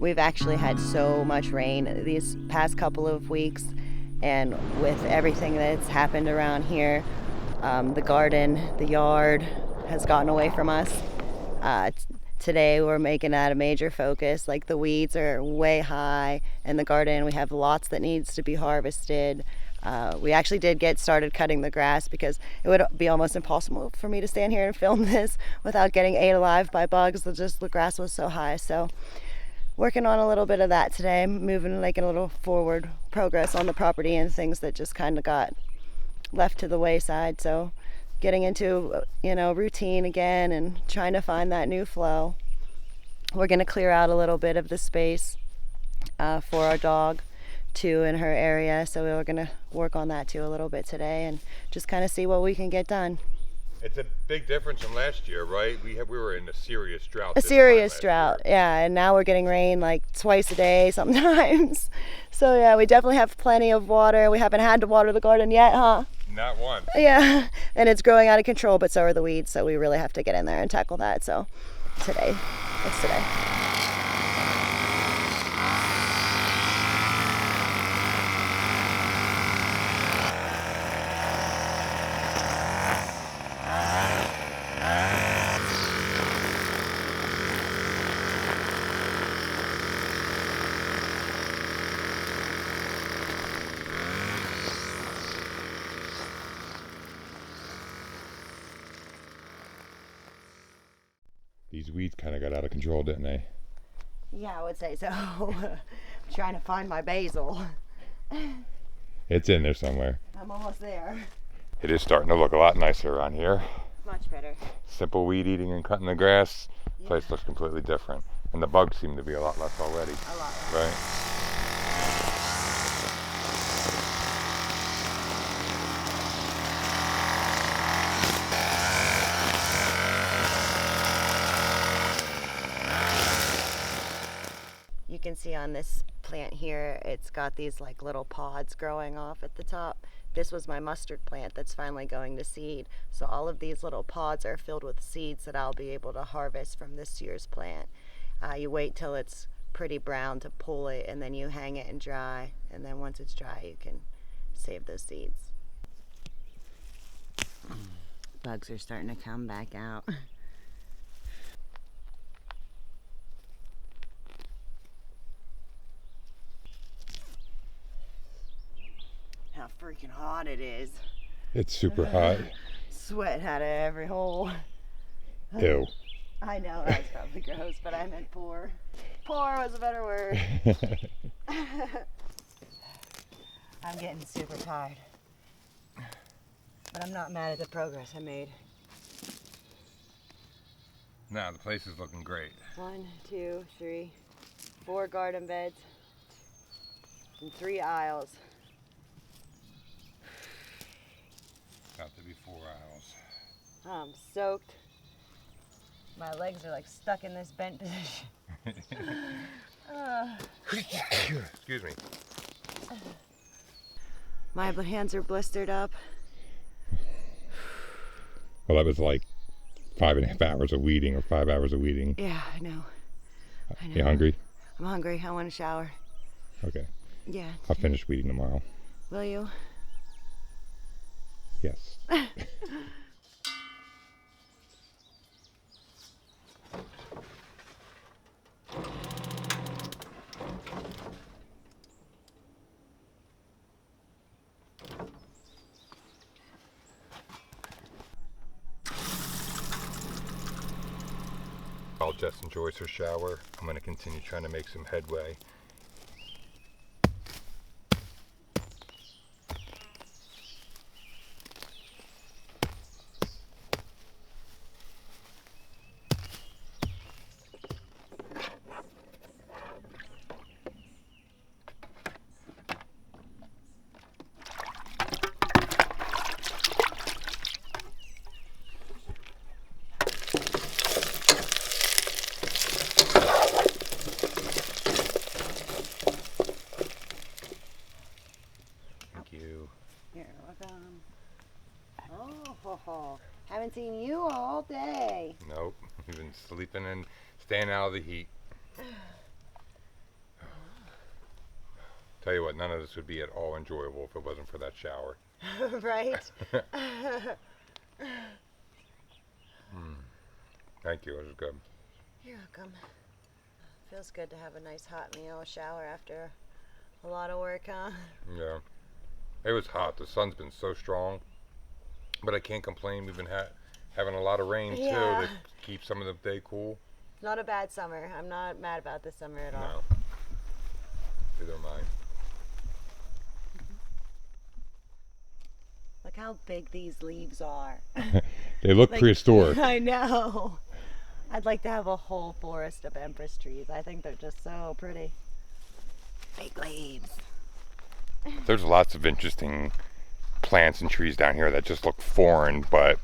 We've actually had so much rain these past couple of weeks, and with everything that's happened around here, the garden, the yard has gotten away from us. Today we're making that a major focus. Like, the weeds are way high in the garden. We have lots that needs to be harvested. We actually did get started cutting the grass because it would be almost impossible for me to stand here and film this without getting ate alive by bugs. The grass was so high. So working on a little bit of that today, making a little forward progress on the property and things that just kind of got left to the wayside. So getting into, routine again and trying to find that new flow. We're going to clear out a little bit of the space for our dog too in her area. So we're going to work on that too a little bit today and just kind of see what we can get done. It's a big difference from last year, right? We were in a serious drought. A serious drought, yeah. And now we're getting rain like twice a day sometimes. So yeah, we definitely have plenty of water. We haven't had to water the garden yet, huh? Not once. Yeah, and it's growing out of control, but so are the weeds. So we really have to get in there and tackle that. So it's today. These weeds kind of got out of control, didn't they? Yeah, I would say so. I'm trying to find my basil. It's in there somewhere. I'm almost there. It is starting to look a lot nicer around here. Much better. Simple weed eating and cutting the grass. Yeah. Place looks completely different. And the bugs seem to be a lot less already. A lot less. Right? You can see on this plant here, it's got these like little pods growing off at the top. This was my mustard plant that's finally going to seed. So all of these little pods are filled with seeds that I'll be able to harvest from this year's plant. You wait till it's pretty brown to pull it, and then you hang it and dry. And then once it's dry, you can save those seeds. Bugs are starting to come back out. How freaking hot it is. It's super hot. Sweat out of every hole. Ew. I know, that's probably gross, but I meant poor. Poor was a better word. I'm getting super tired. But I'm not mad at the progress I made. Now the place is looking great. 1, 2, 3, 4 garden beds and 3 aisles. About to be 4 aisles. I'm soaked. My legs are like stuck in this bent position. Excuse me. My hands are blistered up. Well, that was like 5.5 hours of weeding or 5 hours of weeding. Yeah, I know. You hungry? I'm hungry. I want to shower. Okay. Yeah. I'll finish weeding tomorrow. Will you? Yes. While Jess enjoys her shower, I'm going to continue trying to make some headway. You're welcome. Oh, haven't seen you all day. Nope, you've been sleeping and staying out of the heat. Tell you what, none of this would be at all enjoyable if it wasn't for that shower. Right? Thank you, it was good. You're welcome. Feels good to have a nice hot meal, a shower after a lot of work, huh? Yeah. It was hot. The sun's been so strong. But I can't complain. We've been having a lot of rain, too, to keep some of the day cool. Not a bad summer. I'm not mad about this summer at all. No. Neither am I. Look how big these leaves are. They look Like, prehistoric. I know. I'd like to have a whole forest of empress trees. I think they're just so pretty. Big leaves. There's lots of interesting plants and trees down here that just look foreign, but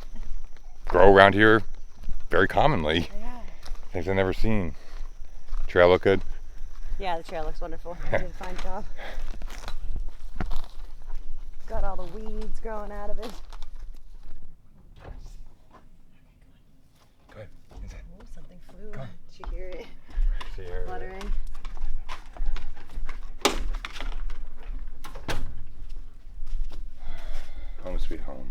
grow around here very commonly. Yeah. Things I've never seen. Trail look good? Yeah, the trail looks wonderful. You did a fine job. Got all the weeds growing out of it. Good. Inside. Oh, something flew. Come. Did you hear it See here. fluttering? Home sweet home.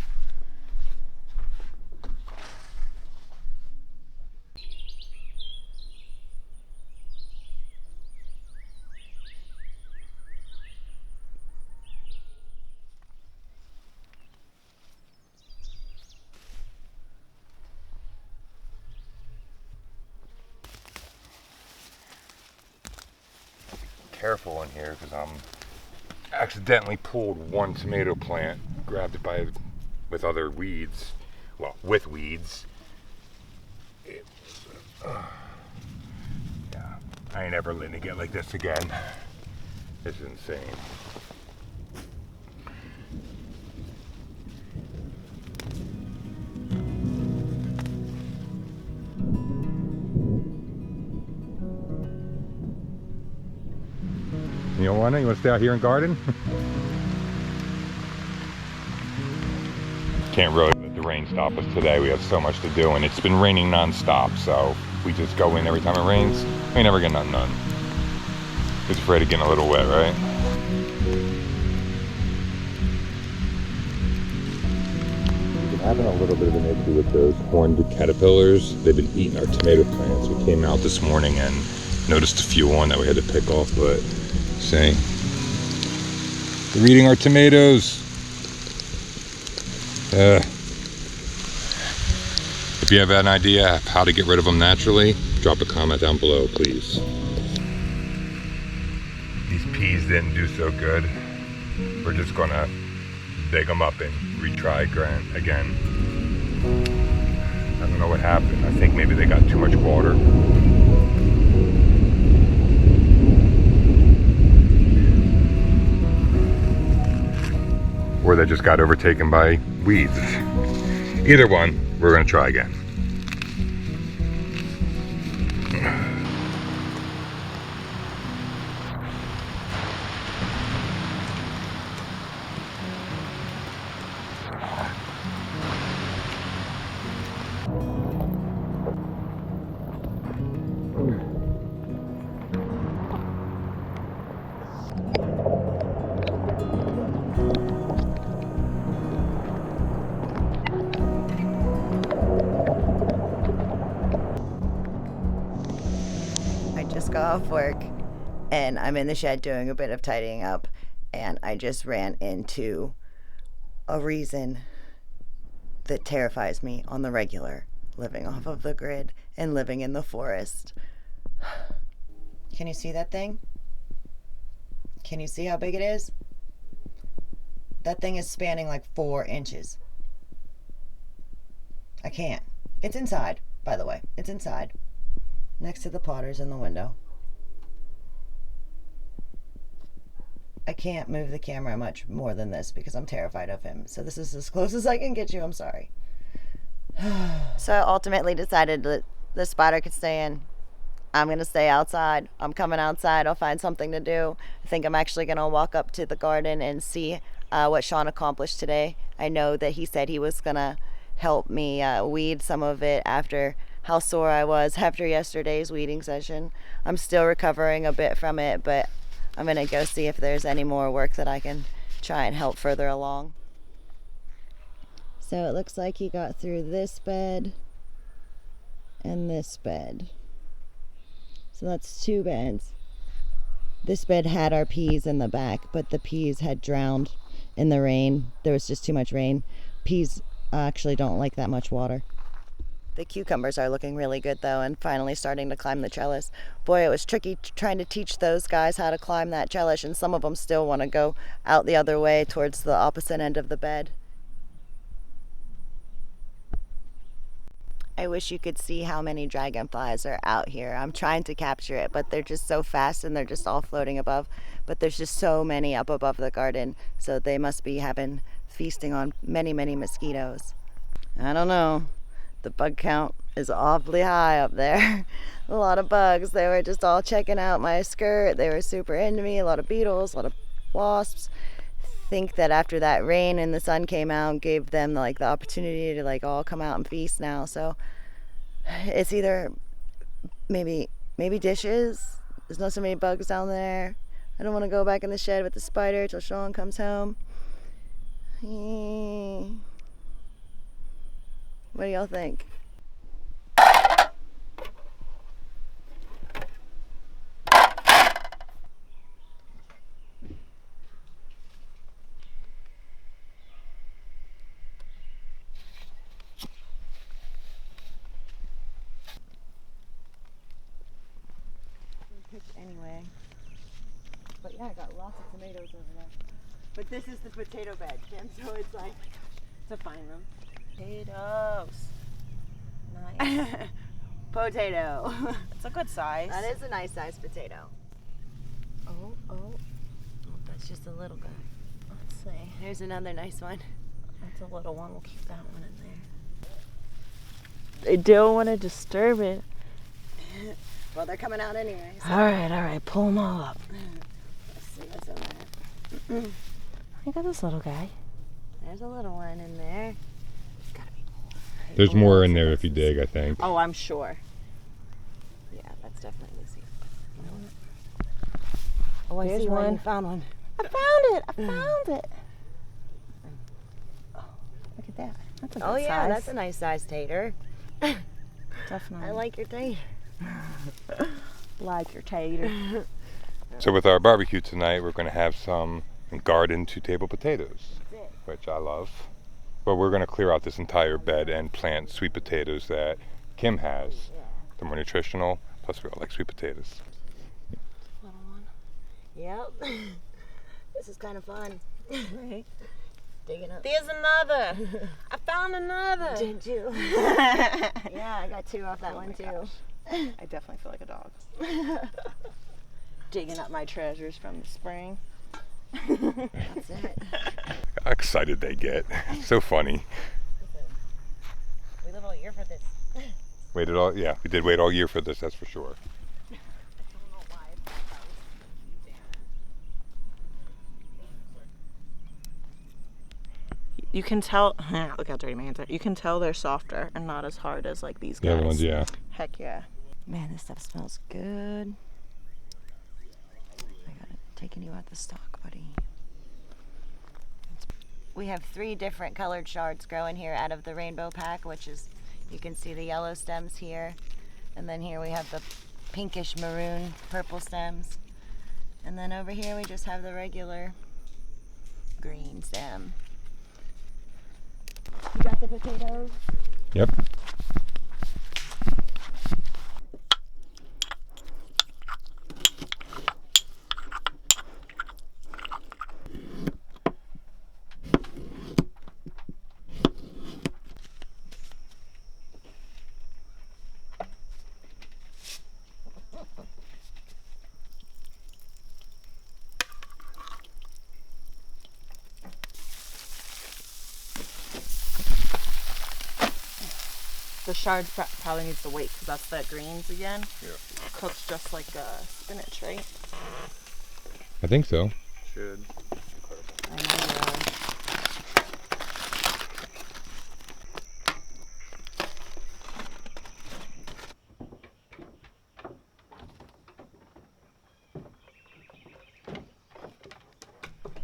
Careful in here because I'm accidentally pulled one tomato plant, grabbed it with other weeds, well, with weeds. Yeah, I ain't ever letting it get like this again. This is insane. You don't want to? You want to stay out here and garden? Can't really let the rain stop us today. We have so much to do, and it's been raining non-stop, so we just go in every time it rains. We never get nothing done. Just afraid of getting a little wet, right? We've been having a little bit of an issue with those horned caterpillars. They've been eating our tomato plants. We came out this morning and noticed a few on that we had to pick off, but see, they're eating our tomatoes. If you have an idea of how to get rid of them naturally, drop a comment down below, please. These peas didn't do so good. We're just gonna dig them up and retry again. I don't know what happened. I think maybe they got too much water. Or they just got overtaken by weeds. Either one, we're gonna try again. Off work and I'm in the shed doing a bit of tidying up, and I just ran into a reason that terrifies me on the regular, living off of the grid and living in the forest. Can you see that thing? Can you see how big it is? That thing is spanning like 4 inches. I can't. It's inside, by the way. It's inside. Next to the potters in the window. I can't move the camera much more than this because I'm terrified of him. So this is as close as I can get you. I'm sorry. So I ultimately decided that the spider could stay in. I'm going to stay outside. I'm coming outside. I'll find something to do. I think I'm actually going to walk up to the garden and see what Sean accomplished today. I know that he said he was going to help me weed some of it after how sore I was after yesterday's weeding session. I'm still recovering a bit from it, but I'm gonna go see if there's any more work that I can try and help further along. So it looks like he got through this bed and this bed. So that's 2 beds. This bed had our peas in the back, but the peas had drowned in the rain. There was just too much rain. Peas actually don't like that much water. The cucumbers are looking really good though, and finally starting to climb the trellis. Boy, it was tricky trying to teach those guys how to climb that trellis, and some of them still want to go out the other way towards the opposite end of the bed. I wish you could see how many dragonflies are out here. I'm trying to capture it, but they're just so fast and they're just all floating above. But there's just so many up above the garden, so they must be feasting on many, many mosquitoes. I don't know. The bug count is awfully high up there. A lot of bugs. They were just all checking out my skirt. They were super into me. A lot of beetles, a lot of wasps. Think that after that rain and the sun came out, gave them like the opportunity to like all come out and feast now. So it's either maybe dishes. There's not so many bugs down there. I don't want to go back in the shed with the spider till Sean comes home. What do y'all think? Anyway, but yeah, I got lots of tomatoes over there. But this is the potato bed, Kim, so it's like to find them. Potatoes. Nice. Potato. It's a good size. That is a nice sized potato. Oh, that's just a little guy. Let's see. Here's another nice one. That's a little one. We'll keep that one in there. I don't want to disturb it. Well, they're coming out anyway. So. All right. Pull them all up. Let's see what's in there. I got this little guy. There's a little one in there. There's gotta be more. There's more in there if you dig, I think. Oh, I'm sure. Yeah, that's definitely Lucy. Oh, I There's see one. one. You found one. I found it. Oh, look at that. That's a good size. Yeah, that's a nice size tater. Definitely. I like your tater. Like your tater. So with our barbecue tonight, we're going to have some garden 2-table potatoes, which I love. But we're going to clear out this entire bed and plant sweet potatoes that Kim has. They're more nutritional, plus we all like sweet potatoes. Little one. Yep. This is kind of fun. Right. Digging up. There's another. I found another. Did you? Yeah, I got 2 off that one too. Gosh. I definitely feel like a dog. Digging up my treasures from the spring. That's it. How excited they get. So funny. We live all year for this. We did wait all year for this, that's for sure. I don't know why. You can tell, look how dirty my hands are. You can tell they're softer and not as hard as like these guys. The other ones, yeah. Heck yeah. Man, this stuff smells good. I got it taking you out the stock, buddy. We have 3 different colored chards growing here out of the rainbow pack, which is, you can see the yellow stems here. And then here we have the pinkish maroon purple stems. And then over here we just have the regular green stem. You got the potatoes? Yep. The chard probably needs to wait because that's the greens again. Yeah. Cooks just like spinach, right? I think so. Should. I know.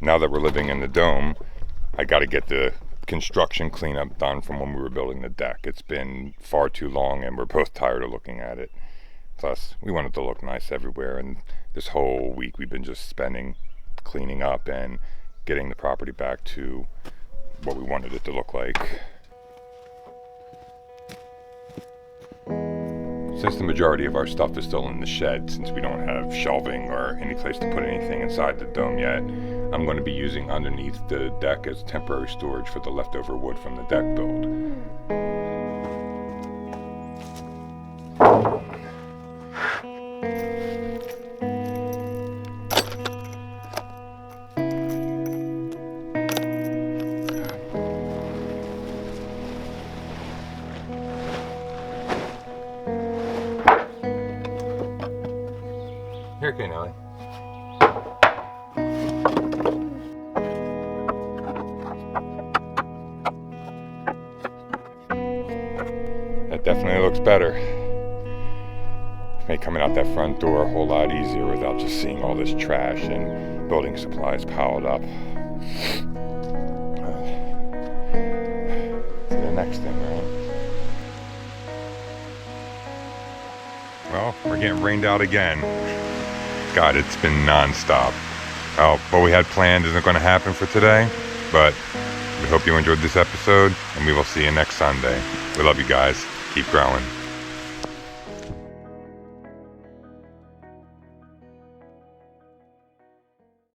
now that we're living in the dome, I got to get the construction cleanup done from when we were building the deck. It's been far too long and we're both tired of looking at it. Plus, we want it to look nice everywhere, and this whole week we've been just spending cleaning up and getting the property back to what we wanted it to look like. Since the majority of our stuff is still in the shed, since we don't have shelving or any place to put anything inside the dome yet, I'm going to be using underneath the deck as temporary storage for the leftover wood from the deck build. Here, okay, Nelly. That definitely looks better. Made coming out that front door a whole lot easier without just seeing all this trash and building supplies piled up. To the next thing, right? Well, we're getting rained out again. God, it's been non-stop. Well, what we had planned isn't going to happen for today, but we hope you enjoyed this episode, and we will see you next Sunday. We love you guys. Keep growing.